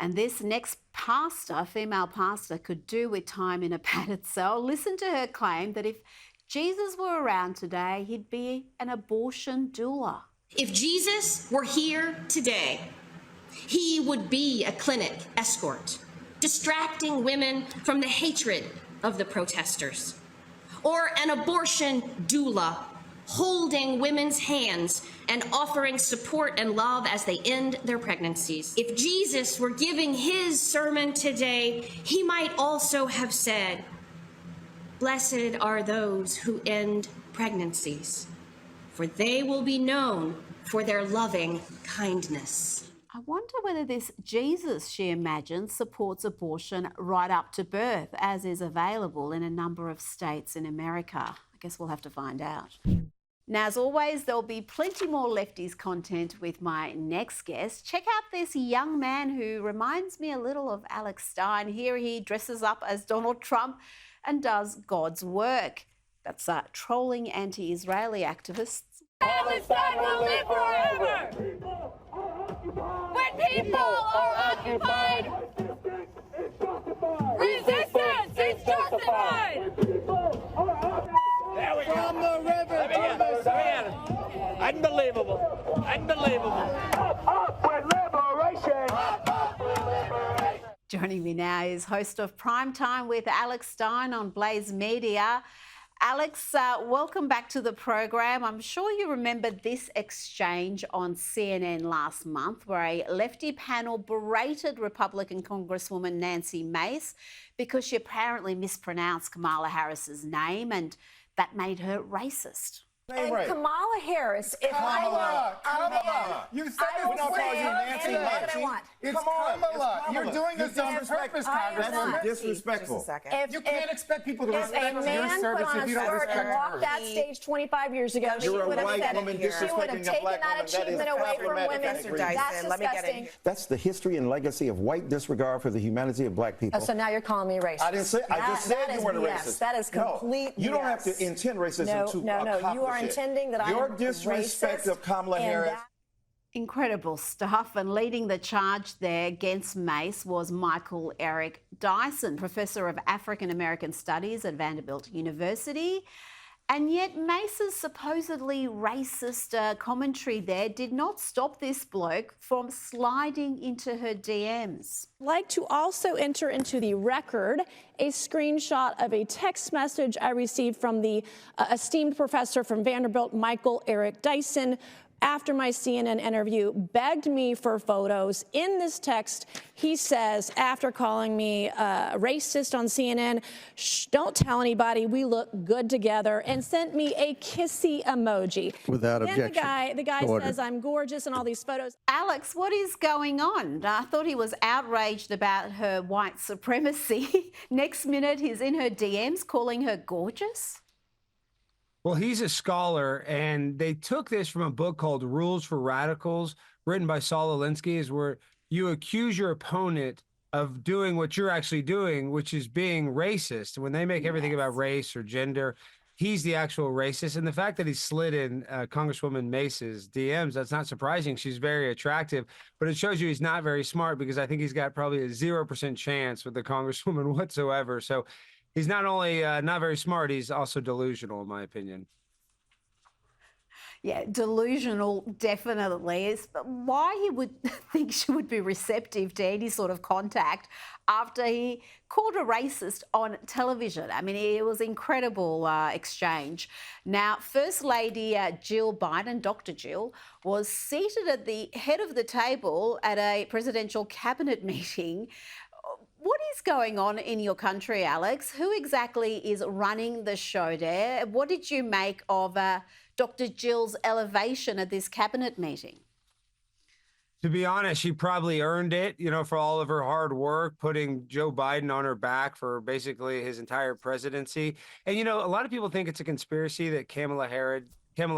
And this next pastor, female pastor, could do with time in a padded cell. Listen to her claim that if Jesus were around today, he'd be an abortion doula. If Jesus were here today, he would be a clinic escort, distracting women from the hatred of the protesters, or an abortion doula, holding women's hands and offering support and love as they end their pregnancies. If Jesus were giving his sermon today, he might also have said, "Blessed are those who end pregnancies, for they will be known for their loving kindness." I wonder whether this Jesus she imagines supports abortion right up to birth, as is available in a number of states in America. I guess we'll have to find out. Now, as always, there'll be plenty more Lefties content with my next guest. Check out this young man who reminds me a little of Alex Stein. Here he dresses up as Donald Trump and does God's work. That's trolling anti-Israeli activists. Alex Stein will live forever! When people are occupied, resistance is justified! There we go. From the river to the sea. Unbelievable. Unbelievable. Up with liberation. Up with liberation. Joining me now is host of Prime Time with Alex Stein on Blaze Media. Alex, welcome back to the program. I'm sure you remember this exchange on CNN last month where a lefty panel berated Republican Congresswoman Nancy Mace because she apparently mispronounced Kamala Harris's name, and that made her racist. And Kamala Harris, if I were a man, You said I this will before. say Nancy anything that I Mace. want. It's Come on, Kamala. it's You're Kamala. doing this on purpose, I am Congresswoman. not. Disrespectful. Just a second. You can't expect people to If respect a your man put service on if a you don't skirt and respect walked hers. that stage 25 years ago, she You're a would have white said woman it. She would have disrespecting a taken black that woman. That is achievement away from problematic. women. Professor That's disgusting. That's the history and legacy of white disregard for the humanity of black people. Oh, so now you're calling me racist. I didn't say. I just said That you is weren't a BS. racist. That is complete No, you don't have BS. to intend racism to No, accomplish you are it. intending that I Your am disrespect racist, of Kamala and Harris. that- Incredible stuff. And leading the charge there against Mace was Michael Eric Dyson, Professor of African American Studies at Vanderbilt University. And yet Mace's supposedly racist commentary there did not stop this bloke from sliding into her DMs. Like to also enter into the record a screenshot of a text message I received from the esteemed professor from Vanderbilt, Michael Eric Dyson, after my CNN interview, begged me for photos. In this text, he says, after calling me racist on CNN, shh, don't tell anybody, we look good together, and sent me a kissy emoji. Without objection. Then the guy Order. says I'm gorgeous in all these photos. Alex, what is going on? I thought he was outraged about her white supremacy. Next minute, he's in her DMs calling her gorgeous. Well, he's a scholar, and they took this from a book called Rules for Radicals, written by Saul Alinsky, is where you accuse your opponent of doing what you're actually doing, which is being racist. When they make everything about race or gender, he's the actual racist. And the fact that he slid in Congresswoman Mace's DMs, that's not surprising. She's very attractive, but it shows you he's not very smart, because I think he's got probably a 0% chance with the Congresswoman whatsoever. So he's not only not very smart, he's also delusional, in my opinion. Yeah, delusional, definitely. Is why he would think she would be receptive to any sort of contact after he called her racist on television. I mean, it was incredible exchange. Now, First Lady Jill Biden, Dr. Jill, was seated at the head of the table at a presidential cabinet meeting. What is going on in your country, Alex? Who exactly is running the show there? What did you make of Dr. Jill's elevation at this cabinet meeting? To be honest, she probably earned it, for all of her hard work, putting Joe Biden on her back for basically his entire presidency. And, a lot of people think it's a conspiracy that Kamala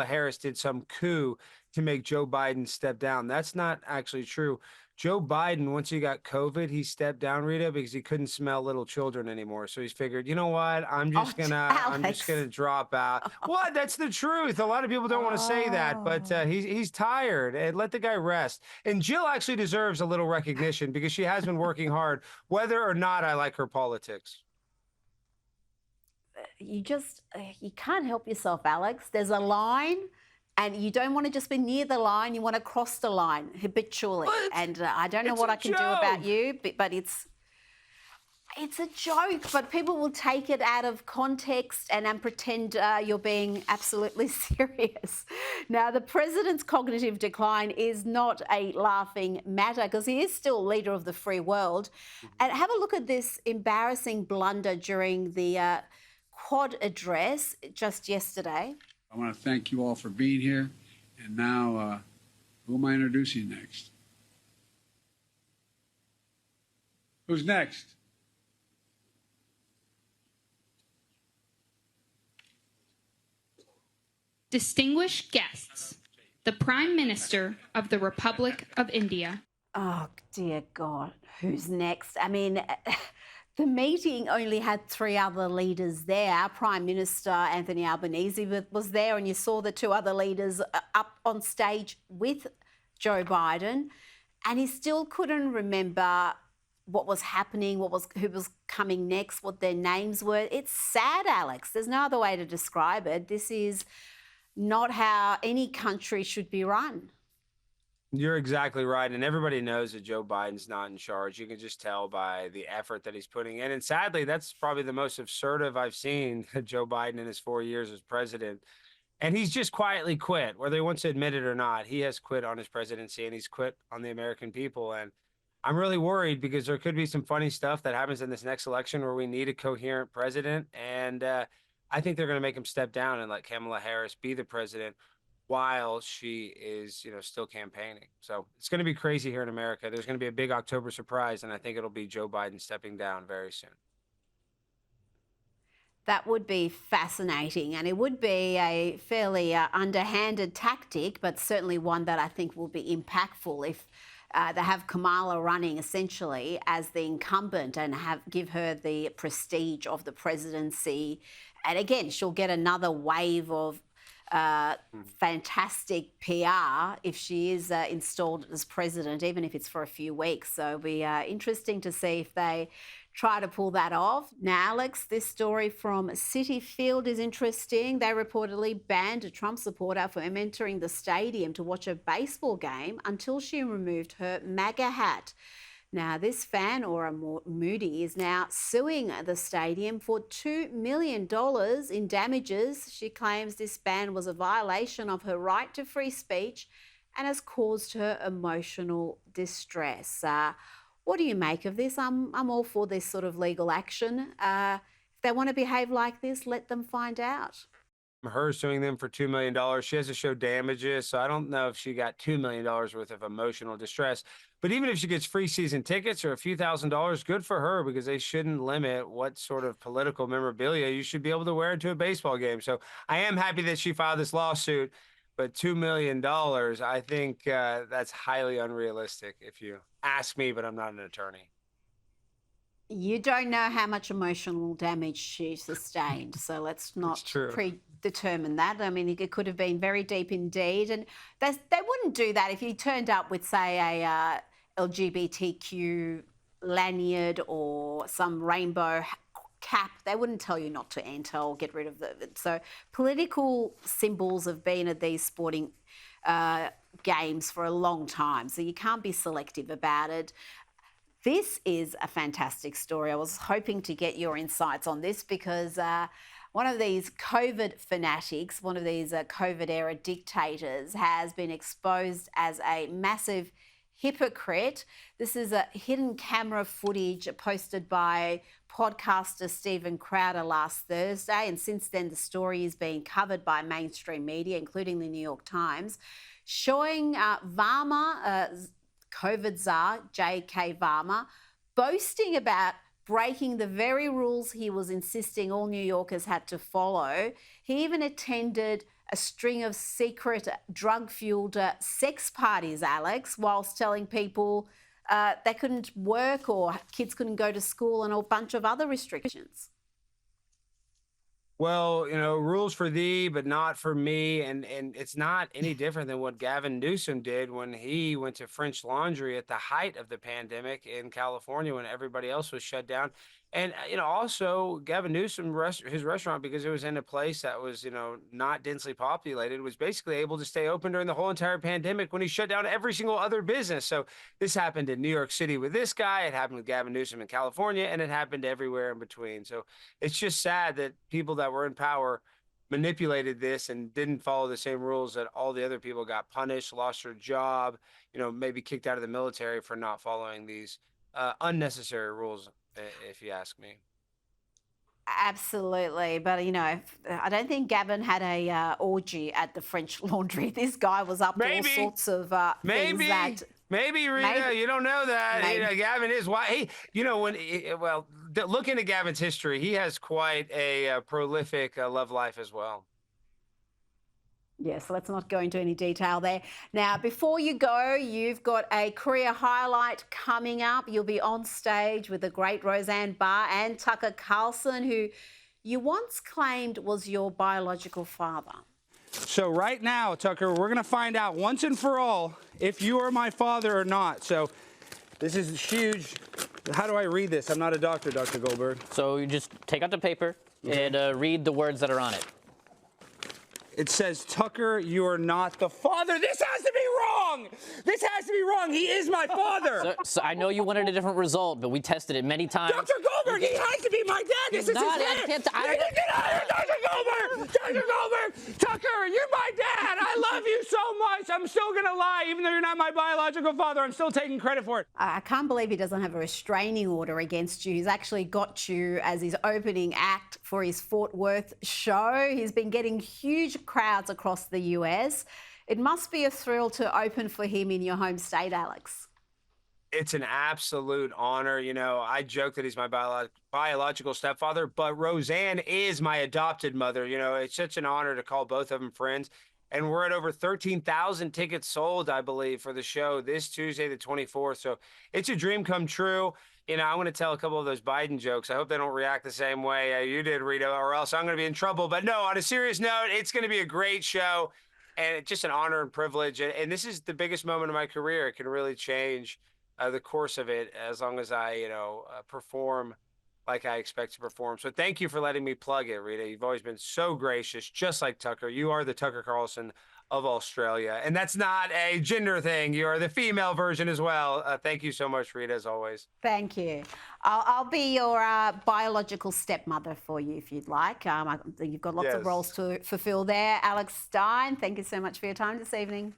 Harris did some coup to make Joe Biden step down. That's not actually true. Joe Biden, once he got COVID, he stepped down, Rita, because he couldn't smell little children anymore. So he's figured, you know what? I'm just gonna drop out. What? That's the truth. A lot of people don't want to say that, but he's tired. And let the guy rest. And Jill actually deserves a little recognition because she has been working hard, whether or not I like her politics. You can't help yourself, Alex. There's a line. And you don't want to just be near the line. You want to cross the line habitually. What? And I don't know what I can do about you, but it's a joke. But people will take it out of context and pretend you're being absolutely serious. Now, the president's cognitive decline is not a laughing matter because he is still leader of the free world. And have a look at this embarrassing blunder during the Quad address just yesterday. I want to thank you all for being here. And now, who am I introducing next? Who's next? Distinguished guests, the Prime Minister of the Republic of India. Oh, dear God. Who's next? I mean, the meeting only had 3 other leaders there. Our Prime Minister, Anthony Albanese, was there, and you saw the 2 other leaders up on stage with Joe Biden, and he still couldn't remember what was happening, who was coming next, what their names were. It's sad, Alex. There's no other way to describe it. This is not how any country should be run. You're exactly right. And everybody knows that Joe Biden's not in charge. You can just tell by the effort that he's putting in. And sadly, that's probably the most assertive I've seen Joe Biden in his 4 years as president. And he's just quietly quit, whether he wants to admit it or not. He has quit on his presidency and he's quit on the American people. And I'm really worried because there could be some funny stuff that happens in this next election where we need a coherent president. And I think they're going to make him step down and let Kamala Harris be the president while she is, still campaigning. So it's going to be crazy here in America. There's going to be a big October surprise, and I think it'll be Joe Biden stepping down very soon. That would be fascinating, and it would be a fairly underhanded tactic, but certainly one that I think will be impactful if they have Kamala running essentially as the incumbent and give her the prestige of the presidency. And again, she'll get another wave of fantastic PR if she is installed as president, even if it's for a few weeks. So it'll be interesting to see if they try to pull that off. Now, Alex, this story from Citi Field is interesting. They reportedly banned a Trump supporter from entering the stadium to watch a baseball game until she removed her MAGA hat. Now, this fan, Aura Moody, is now suing the stadium for $2 million in damages. She claims this ban was a violation of her right to free speech and has caused her emotional distress. What do you make of this? I'm all for this sort of legal action. If they want to behave like this, let them find out. Her suing them for $2 million. She has to show damages, so I don't know if she got $2 million worth of emotional distress. But even if she gets free season tickets or a few $1,000s, good for her, because they shouldn't limit what sort of political memorabilia you should be able to wear to a baseball game. So I am happy that she filed this lawsuit, but $2 million, I think that's highly unrealistic if you ask me, but I'm not an attorney. You don't know how much emotional damage she sustained, so let's not predetermine that. I mean, it could have been very deep indeed, and they wouldn't do that if you turned up with, say, a LGBTQ lanyard or some rainbow cap. They wouldn't tell you not to enter or get rid of it. So political symbols have been at these sporting games for a long time, so you can't be selective about it. This is a fantastic story. I was hoping to get your insights on this because one of these COVID fanatics, one of these COVID-era dictators has been exposed as a massive hypocrite. This is a hidden camera footage posted by podcaster Stephen Crowder last Thursday, and since then the story is being covered by mainstream media, including the New York Times, showing Varma, COVID czar J.K. Varma, boasting about breaking the very rules he was insisting all New Yorkers had to follow. He even attended a string of secret drug-fueled sex parties, Alex, whilst telling people they couldn't work or kids couldn't go to school and a bunch of other restrictions. Well, rules for thee, but not for me. And it's not any different than what Gavin Newsom did when he went to French Laundry at the height of the pandemic in California when everybody else was shut down. And, also Gavin Newsom, his restaurant, because it was in a place that was, not densely populated, was basically able to stay open during the whole entire pandemic when he shut down every single other business. So this happened in New York City with this guy. It happened with Gavin Newsom in California, and it happened everywhere in between. So it's just sad that people that were in power manipulated this and didn't follow the same rules, that all the other people got punished, lost their job, maybe kicked out of the military for not following these unnecessary rules, if you ask me. Absolutely. But, I don't think Gavin had a orgy at the French Laundry. This guy was up to all sorts of things that... Maybe, Rita, you don't know that. Gavin is why. Look into Gavin's history. He has quite a prolific love life as well. Yes, let's not go into any detail there. Now, before you go, you've got a career highlight coming up. You'll be on stage with the great Roseanne Barr and Tucker Carlson, who you once claimed was your biological father. So right now, Tucker, we're going to find out once and for all if you are my father or not. So this is huge. How do I read this? I'm not a doctor, Dr. Goldberg. So you just take out the paper and read the words that are on it. It says, Tucker, you are not the father. This has to be wrong. This has to be wrong. He is my father. So I know you wanted a different result, but we tested it many times. Dr. Goldberg, he has to be my dad. This is not, his I head. can't, Get out of here, Dr. Goldberg. Dr. Goldberg. Tucker, you're my dad. I love you so much. I'm still going to lie. Even though you're not my biological father, I'm still taking credit for it. I can't believe he doesn't have a restraining order against you. He's actually got you as his opening act for his Fort Worth show. He's been getting huge crowds across the US. It must be a thrill to open for him in your home state, Alex. It's an absolute honor. I joke that he's my biological stepfather, but Roseanne is my adopted mother. It's such an honor to call both of them friends. And we're at over 13,000 tickets sold, I believe, for the show this Tuesday, the 24th. So it's a dream come true. I want to tell a couple of those Biden jokes. I hope they don't react the same way you did, Rita, or else I'm going to be in trouble. But no, on a serious note, it's going to be a great show. And it's just an honor and privilege. And this is the biggest moment of my career. It can really change the course of it as long as I, perform like I expect to perform. So thank you for letting me plug it, Rita. You've always been so gracious, just like Tucker. You are the Tucker Carlson of Australia. And that's not a gender thing. You are the female version as well. Thank you so much, Rita, as always. Thank you. I'll be your biological stepmother for you if you'd like. You've got lots of roles to fulfill there. Alex Stein, thank you so much for your time this evening.